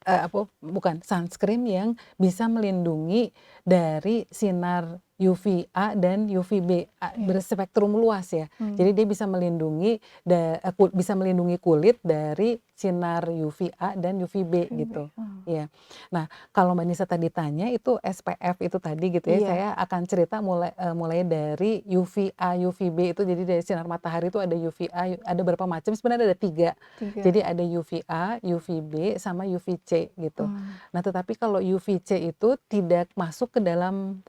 apa bukan, sunscreen yang bisa melindungi dari sinar UVA dan UVB, Iya. berspektrum luas ya. Jadi dia bisa melindungi bisa melindungi kulit dari sinar UVA dan UVB UVB. gitu. Iya. Nah, kalau Mbak Nisa tadi tanya itu SPF itu tadi gitu ya, Iya, saya akan cerita mulai dari UVA, UVB itu jadi dari sinar matahari itu ada UVA, ada berapa macam, sebenarnya ada 3. 3. Jadi ada UVA, UVB, sama UVC gitu. Mmm, Nah, tetapi kalau UVC itu tidak masuk ke dalam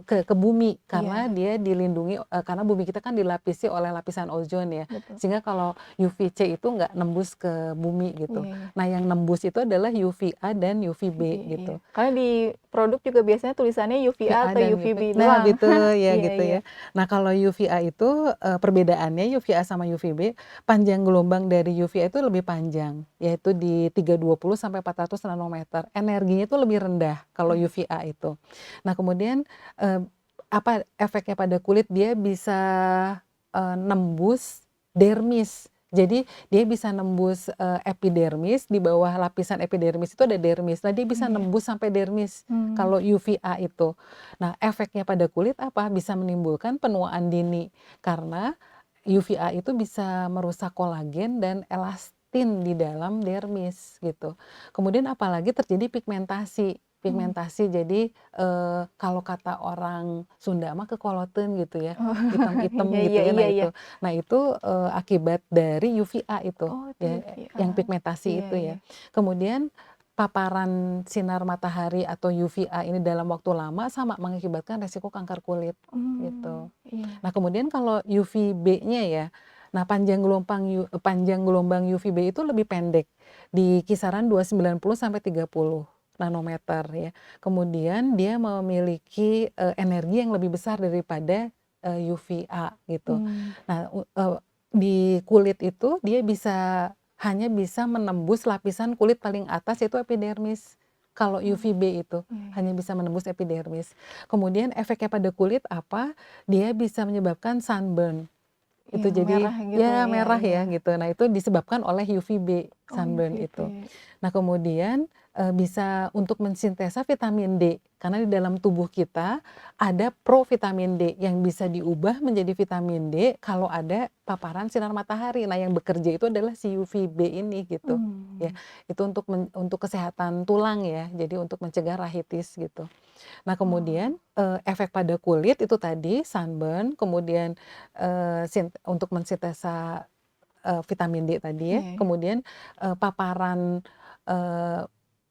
ke bumi karena iya, dia dilindungi, karena bumi kita kan dilapisi oleh lapisan ozon ya. betul. Sehingga kalau UVC itu nggak nembus ke bumi gitu. Iya, iya. Nah, yang nembus itu adalah UVA dan UVB, UVB iya. gitu. Karena di produk juga biasanya tulisannya UVA UVA atau dan UVB nah doang. gitu ya Iya, gitu iya. ya. Nah, kalau UVA itu, perbedaannya UVA sama UVB, panjang gelombang dari UVA itu lebih panjang, yaitu di 320 sampai 400 nanometer. Energinya itu lebih rendah kalau Mmm, UVA itu. Nah, kemudian, eee, apa efeknya pada kulit, dia bisa, nembus dermis. Jadi dia bisa nembus, epidermis, di bawah lapisan epidermis itu ada dermis. Nah, dia bisa iya. nembus sampai dermis Mmm, kalau UVA itu. Nah, efeknya pada kulit apa? Bisa menimbulkan penuaan dini. Karena UVA itu bisa merusak kolagen dan elastin di dalam dermis gitu. Kemudian apalagi terjadi pigmentasi. mmm. Pigmentasi jadi, kalau kata orang Sunda mah kekoloteun gitu ya, Oh, item-item iya, gitu iya, ya. iya, Nah iya. itu akibat dari UVA itu, Oh, itu ya UVA. yang pigmentasi Iya, itu iya. ya. Kemudian paparan sinar matahari atau UVA ini dalam waktu lama sama mengakibatkan resiko kanker kulit gitu. Iya. Nah, kemudian kalau UVB-nya ya, nah panjang gelombang UVB itu lebih pendek, di kisaran 290 sampai 30 nanometer ya. Kemudian dia memiliki, energi yang lebih besar daripada, UVA gitu. Mmm, Nah, di kulit itu dia hanya bisa menembus lapisan kulit paling atas yaitu epidermis. Kalau oh, UVB itu iya, iya. hanya bisa menembus epidermis. Kemudian efeknya pada kulit apa, dia bisa menyebabkan sunburn. Itu Yang jadi merah gitu, ya iya, merah iya. ya gitu. Nah, itu disebabkan oleh UVB, Oh, sunburn itu. UVB. Nah, kemudian, bisa untuk mensintesa vitamin D, karena di dalam tubuh kita ada provitamin D yang bisa diubah menjadi vitamin D kalau ada paparan sinar matahari. Nah, yang bekerja itu adalah si UVB ini gitu, ya. Mmm, Itu untuk kesehatan tulang ya, jadi untuk mencegah rahitis gitu. Nah, kemudian, oh, efek pada kulit itu tadi sunburn, kemudian, untuk mensintesa, vitamin D tadi ya, iya, iya. kemudian, paparan, eee,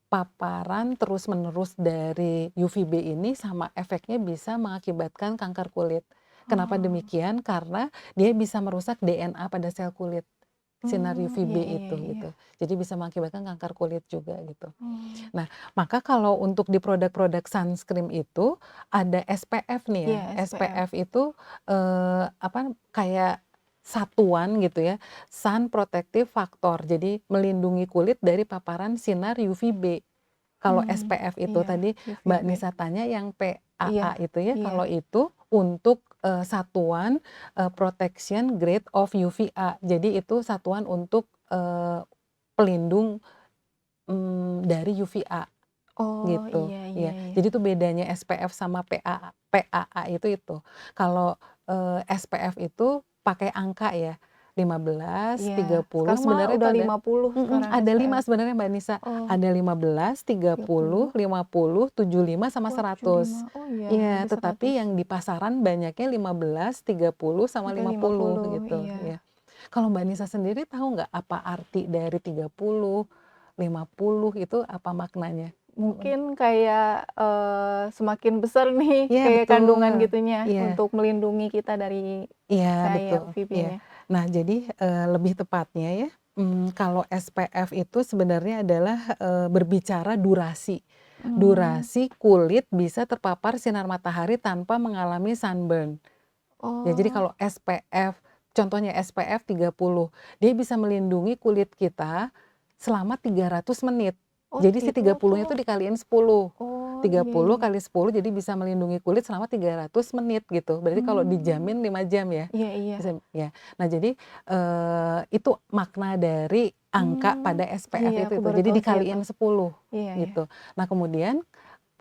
paparan terus-menerus dari UVB ini sama efeknya bisa mengakibatkan kanker kulit. Kenapa Oh, demikian? Karena dia bisa merusak DNA pada sel kulit, sinar iya, UVB iya, itu iya. gitu. Jadi bisa mengakibatkan kanker kulit juga gitu. Oh, Nah, maka kalau untuk di produk-produk sunscreen itu ada SPF nih ya. iya, SPF. SPF itu, apa, kayak satuan gitu ya, Sun Protective Factor. Jadi melindungi kulit dari paparan sinar UVB. Kalau Mmm, SPF itu iya, tadi Mbak UVB. Nisa tanya yang PAA Iya, itu ya, iya. kalau itu untuk, satuan, protection grade of UVA. Jadi itu satuan untuk, pelindung, dari UVA. Oh, Gitu, iya, iya, ya. iya. Jadi itu bedanya SPF sama PAA itu. Kalau, SPF itu pakai angka ya, 15, Iya, 30 sekarang mah sebenarnya itu udah ada 50 sekarang ada 5 SPF. sebenarnya Mbak Nisa. Oh, Ada 15, 30, 30. 50, 75, sama Wah, 100. 75. Oh, iya, Iya, ada tetapi 100 yang di pasaran banyaknya 15, 30, sama sampai 50 50, gitu, iya. ya. Kalau Mbak Nisa sendiri tahu nggak apa arti dari 30, 50 itu apa maknanya? Mungkin kayak, semakin besar nih Iya kayak kandungan betul, gitunya iya untuk melindungi kita dari iya cahaya betul, iya. UVB-nya. Nah jadi, lebih tepatnya ya, kalau SPF itu sebenarnya adalah, berbicara durasi. Mmm, Durasi kulit bisa terpapar sinar matahari tanpa mengalami sunburn. Ya jadi oh, kalau SPF, contohnya SPF 30, dia bisa melindungi kulit kita selama 300 menit. oh, Jadi si itu 30-nya tuh itu dikaliin 10. oh, iya, 30 iya. kali 10 jadi bisa melindungi kulit selama 300 menit gitu. Berarti kalau Mmm, dijamin 5 jam ya. iya, iya. Bisa ya. Nah jadi, itu makna dari angka Mmm, pada iya, SPF aku itu. baru Jadi tahu sih itu. dikaliin 10 Iya, iya. gitu. Nah kemudian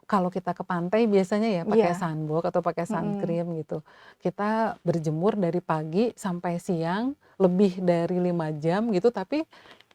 kalau kita ke pantai biasanya ya pakai Iya, sunblock atau pakai mhm. sunscreen gitu. Kita berjemur dari pagi sampai siang, lebih dari 5 jam gitu, tapi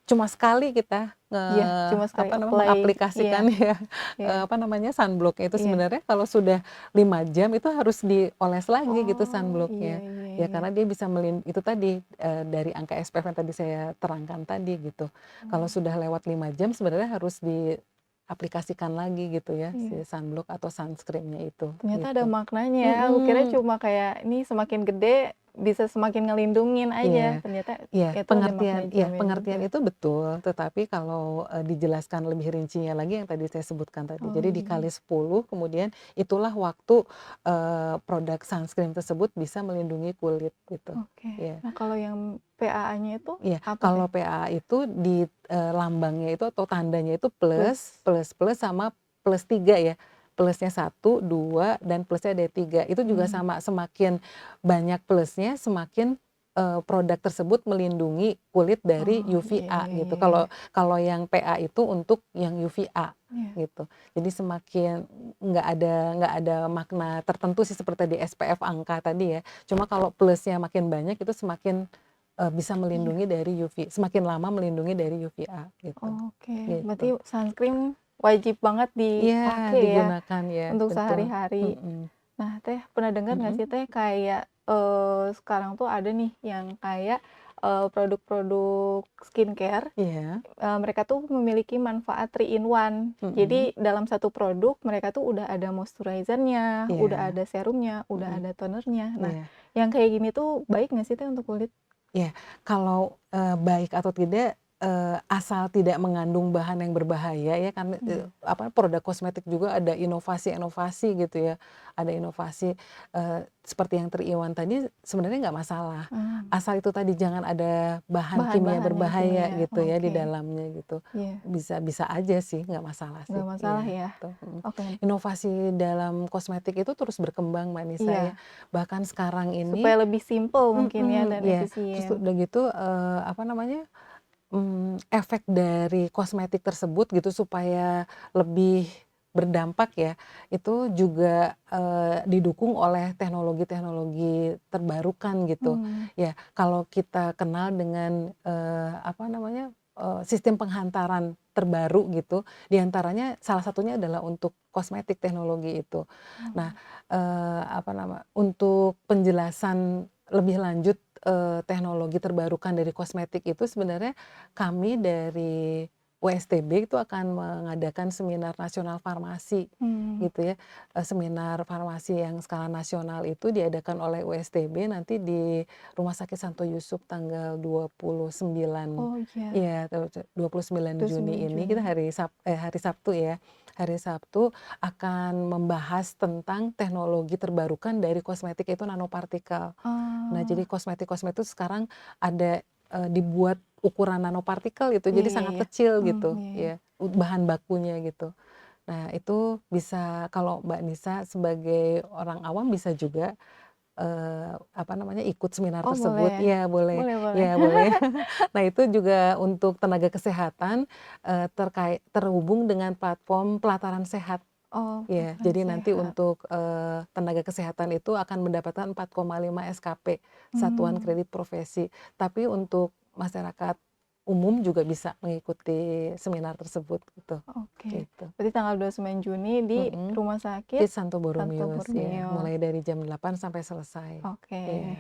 cuma sekali kita Iya, cuma sekali apa namanya, apply, iya mengaplikasikan ya, iya apa namanya, sunblock-nya itu. iya. Sebenarnya kalau sudah 5 jam itu harus dioles lagi gitu Oh, iya sunblock-nya. iya Ya iya. karena dia bisa itu tadi, dari angka SPF yang tadi saya terangkan tadi gitu. Kalau Oh, sudah lewat 5 jam sebenarnya harus diaplikasikan lagi gitu ya, iya. si sunblock atau sunscreen-nya itu, Ternyata ada gitu. maknanya ya, aku kira Mhm, cuma kayak ini semakin gede bisa semakin ngelindungin aja, iya. ternyata Iya, itu ada makna iya, jamnya juga. pengertian itu betul, tetapi kalau, dijelaskan lebih rincinya lagi yang tadi saya sebutkan tadi. Oh Jadi iya, dikali 10, kemudian itulah waktu, produk sunscreen tersebut bisa melindungi kulit gitu. oke. Iya. Nah kalau yang PAA-nya itu Iya, apa kalau Teh? PA itu di, lambangnya itu atau tandanya itu plus, Plus? plus, plus sama plus 3 ya. Plusnya 1, 2, dan plusnya ada 3. Itu juga Mmm, sama, semakin banyak plusnya, semakin, produk tersebut melindungi kulit dari oh iya UVA iya gitu. iya iya. Kalau kalau yang PA itu untuk yang UVA Iya. gitu. Jadi semakin nggak ada makna tertentu sih seperti di SPF angka tadi ya. Cuma kalau plusnya makin banyak itu semakin bisa Iya. melindungi dari semakin lama melindungi dari UVA gitu, Oke, gitu. berarti sunscreen wajib banget Iya, dipakai ya digunakan ya, untuk betul. sehari-hari. Mhm, Nah, Teh pernah dengar nggak mhm, sih Teh kayak, sekarang tuh ada nih yang kayak, produk-produk skincare, iya, mereka tuh memiliki manfaat 3 in 1. mhm, Jadi dalam satu produk mereka tuh udah ada moisturizer-nya, udah iya, ada serumnya, udah mhm, ada tonernya. Nah, iya. yang kayak gini tuh baik nggak sih Teh untuk kulit? Ya, kalau, baik atau tidak, asal tidak mengandung bahan yang berbahaya ya kan, Iya. apa, produk kosmetik juga ada inovasi-inovasi gitu ya. Ada inovasi, seperti yang ter-in-one tadi sebenarnya nggak masalah. Mmm, Asal itu tadi jangan ada bahan kimia bahan-bahan yang berbahaya kimia, gitu ya di oke, dalamnya gitu. iya. Bisa bisa aja sih, nggak masalah sih, Nggak masalah iya ya? gitu, mhm. Oke, Inovasi dalam kosmetik itu terus berkembang Mbak Nisa ya. iya, Bahkan sekarang ini supaya lebih simpel mungkin ya dan iya, terus efisien. udah gitu, apa namanya, efek dari kosmetik tersebut gitu supaya lebih berdampak ya, itu juga, didukung oleh teknologi-teknologi terbarukan gitu. Mmm, Ya, kalau kita kenal dengan, apa namanya, sistem penghantaran terbaru gitu, di antaranya salah satunya adalah untuk kosmetik teknologi itu. Nah, oh, apa untuk penjelasan lebih lanjut, teknologi terbarukan dari kosmetik itu sebenarnya kami dari USTB itu akan mengadakan seminar nasional farmasi mmm, gitu ya, seminar farmasi yang skala nasional itu diadakan oleh USTB nanti di Rumah Sakit Santo Yusuf tanggal 29, oh iya, iya, 29 Juni 29 ini kita Juni. hari Sabtu ya, hari Sabtu akan membahas tentang teknologi terbarukan dari kosmetik itu nanopartikel. Nah, jadi Oh, kosmetik-kosmetik sekarang ada, dibuat ukuran nanopartikel itu, iya jadi iya sangat iya, kecil gitu iya iya. ya, bahan bakunya gitu. Nah, itu bisa kalau Mbak Nisa sebagai orang awam bisa juga, apa namanya, ikut seminar Oh tersebut. boleh? Iya boleh, Boleh boleh. iya boleh. Nah, itu juga untuk tenaga kesehatan, terhubung dengan platform pelataran sehat. Oh, Iya, program jadi nanti sehat. untuk, tenaga kesehatan itu akan mendapatkan 4,5 SKP, Satuan Mmm, Kredit Profesi. Tapi untuk masyarakat umum juga bisa mengikuti seminar tersebut gitu, oke. gitu. Berarti tanggal 29 Juni di Mhm, Rumah Sakit Kit Santo Santo Borromeus ya, Borromeo. mulai dari jam 8 sampai selesai. Oke. Iya.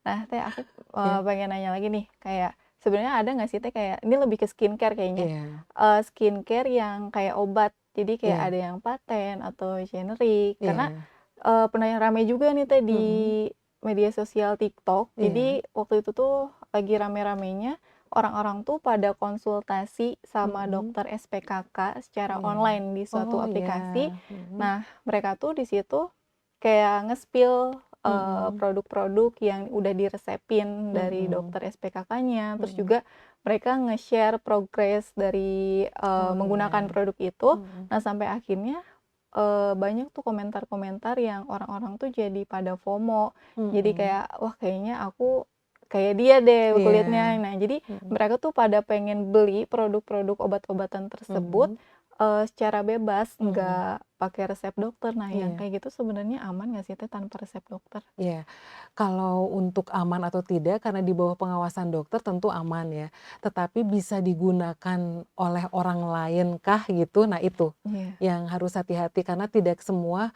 Nah, Teh, aku, Iya, pengen nanya lagi nih, kayak sebenarnya ada nggak sih Teh kayak ini lebih ke skincare kayaknya, iya, skincare yang kayak obat. Jadi kayak iya, ada yang paten atau generik, karena, iya, pernah yang rame juga nih Teh di mhm, media sosial TikTok. iya, Jadi waktu itu tuh lagi rame-ramenya orang-orang tuh pada konsultasi sama mhm, dokter SPKK secara iya. online di suatu Oh iya, aplikasi. mhm, Nah, mereka tuh di situ kayak nge-spill, mhm, produk-produk yang udah diresepin dari mhm, dokter SPKK-nya, terus mhm. juga mereka nge-share progres dari, Oh menggunakan iya, produk itu. mhm. Nah, sampai akhirnya, banyak tuh komentar-komentar yang orang-orang tuh jadi pada FOMO. Jadi Mhm, kayak, "Wah, kayaknya aku kayak dia deh kulitnya." iya, Nah, jadi mhm, mereka tuh pada pengen beli produk-produk obat-obatan tersebut, mhm, secara bebas, Mhm. nggak pakai resep dokter. Nah, yang Iya. kayak gitu sebenarnya aman nggak sih Teh tanpa resep dokter? Iya, kalau untuk aman atau tidak karena di bawah pengawasan dokter tentu aman ya, tetapi bisa digunakan oleh orang lain kah gitu, nah itu Iya, yang harus hati-hati karena tidak semua,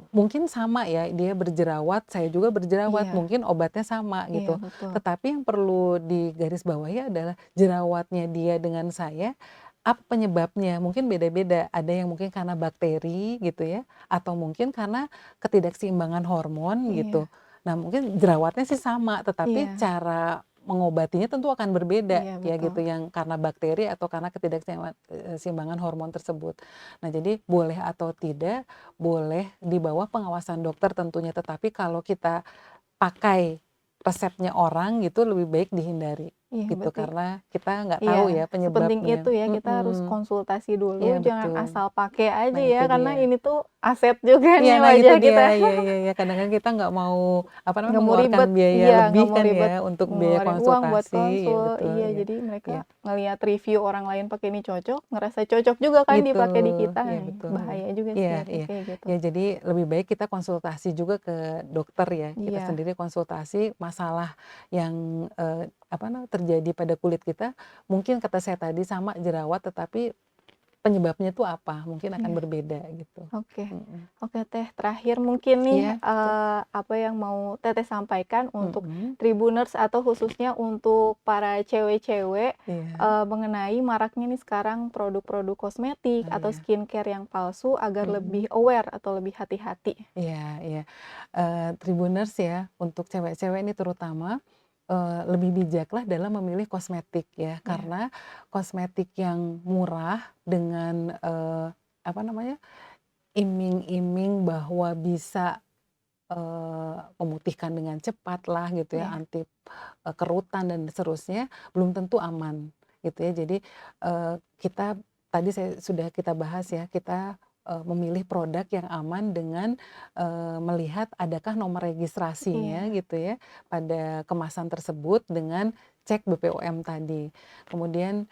mungkin sama ya dia berjerawat, saya juga berjerawat, iya, mungkin obatnya sama iya gitu. betul. Tetapi yang perlu digarisbawahi adalah jerawatnya dia dengan saya, apa penyebabnya? Mungkin beda-beda, ada yang mungkin karena bakteri gitu ya, atau mungkin karena ketidakseimbangan hormon gitu. Iya, Nah mungkin jerawatnya sih sama, tetapi iya, cara mengobatinya tentu akan berbeda iya ya betul. gitu, yang karena bakteri atau karena seimbangan hormon tersebut. Nah jadi boleh atau tidak, boleh di bawah pengawasan dokter tentunya, tetapi kalau kita pakai resepnya orang gitu lebih baik dihindari Iya gitu, berarti karena kita nggak tahu iya, ya sepenting penyebabnya. itu ya kita harus Mhm, konsultasi iya dulu, jangan betul. asal pakai aja Nah itu ya, karena dia. ini tuh aset juga Iya, nih nah itu wajah dia, kita. iya iya iya, kadang-kadang kita nggak mau, apa namanya, Nggak mau mengeluarkan ribet, biaya iya, lebih nggak mau kan ribet ya, untuk biaya ngeluarin uang buat konsultasi, iya konsul, betul, iya, iya. jadi Iya, mereka ngelihat review orang lain pakai ini cocok, ngerasa cocok juga kan gitu, dipakai di kita, iya betul, iya. bahaya juga Iya sih ya Teh iya. kayak gitu. Ya jadi lebih baik kita konsultasi juga ke dokter ya, kita Iya, sendiri konsultasi masalah yang, apa namanya, terjadi pada kulit kita, mungkin kata saya tadi sama jerawat, tetapi penyebabnya itu apa, mungkin akan iya, berbeda gitu. oke. Mhm. Oke Teh, terakhir mungkin nih, Iya, betul. apa yang mau Teteh sampaikan untuk Mhm, Tribuners atau khususnya untuk para cewek-cewek, iya. mengenai maraknya nih sekarang produk-produk kosmetik Oh atau iya. skincare yang palsu agar Mhm. lebih aware atau lebih hati-hati? Iya iya, Tribuners ya, untuk cewek-cewek ini terutama, lebih bijaklah dalam memilih kosmetik ya, Iya, karena kosmetik yang murah dengan, apa namanya, iming-iming bahwa bisa, memutihkan dengan cepat lah gitu ya, iya, anti, kerutan dan seterusnya, belum tentu aman gitu ya. Jadi, kita tadi sudah kita bahas ya, kita, memilih produk yang aman dengan, melihat adakah nomor registrasinya iya, gitu ya, pada kemasan tersebut dengan cek BPOM tadi. Kemudian,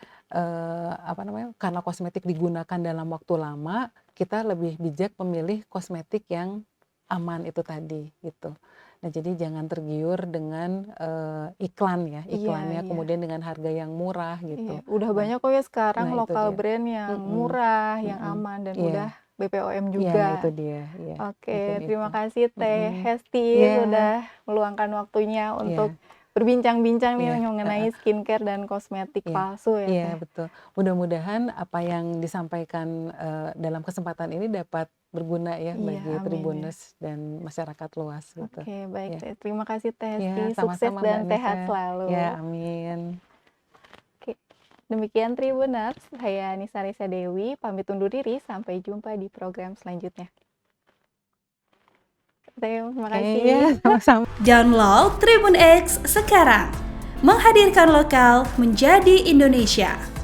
apa namanya, karena kosmetik digunakan dalam waktu lama, kita lebih bijak memilih kosmetik yang aman itu tadi, gitu. Nah, jadi jangan tergiur dengan, iklan ya, iya, iklannya iya. kemudian dengan harga yang murah Iya, gitu. udah Nah banyak kok ya sekarang nah itu lokal dia. brand yang Mhm murah, yang mhm. aman, dan Iya udah BPOM iya, nah itu juga. dia, iya, mungkin Oke, itu. terima kasih Teh Mhm. Hesti Iya sudah meluangkan waktunya untuk iya berbincang-bincang nih iya, heeh. mengenai skincare dan kosmetik Iya palsu ya iya, Teh. betul. Mudah-mudahan apa yang disampaikan, dalam kesempatan ini dapat berguna ya Iya, bagi amin ya. Tribuners dan masyarakat luas gitu. Oke, baik Iya Teh. Terima kasih Teh iya, Hesti, sukses sama-sama dan Mbak Nisa. sehat Ya, selalu. amin. Oke, demikian Tribuners, saya Nisa Resa Dewi, pamit undur diri, sampai jumpa di program selanjutnya. Terima Oke, iya, kasih. sama-sama. Download Tribun X sekarang. Menghadirkan lokal menjadi Indonesia.